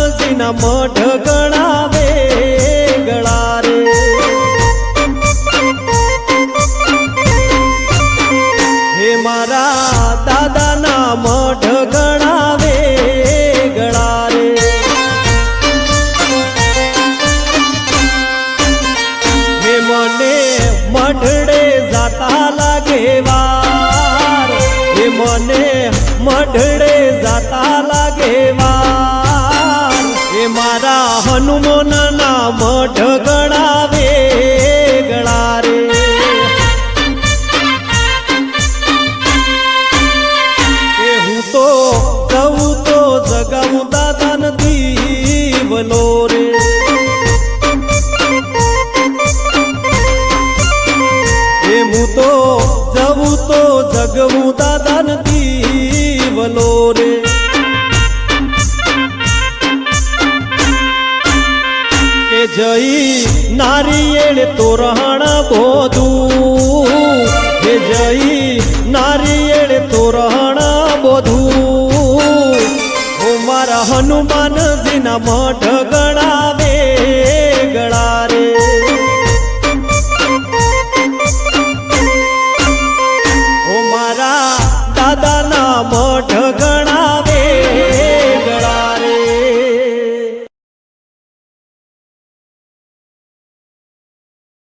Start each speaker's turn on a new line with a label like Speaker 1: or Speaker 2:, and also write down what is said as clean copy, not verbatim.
Speaker 1: હનુમાનજીના મઢ ગણાવે ગળા રે હે મારા દાદાના મઢ ગણાવે ગળા રે હે મને મઢડે જાતા લાગે વાર હે મને મઢડે જાતા લાગે વાર હે મારા હનુમાનના મઢ ગણાવે ગળા રે કે હું તો જવું તો જગાવું દાદા નથી વલો રે હું તો જવું તો જગવું દાદા નથી વલો રે કે જઈ નારિયેળ તોરણ બોધું કે જઈ નારિયેળ તોરણ બોધું હું મારા હનુમાનજીના મઢ ગણા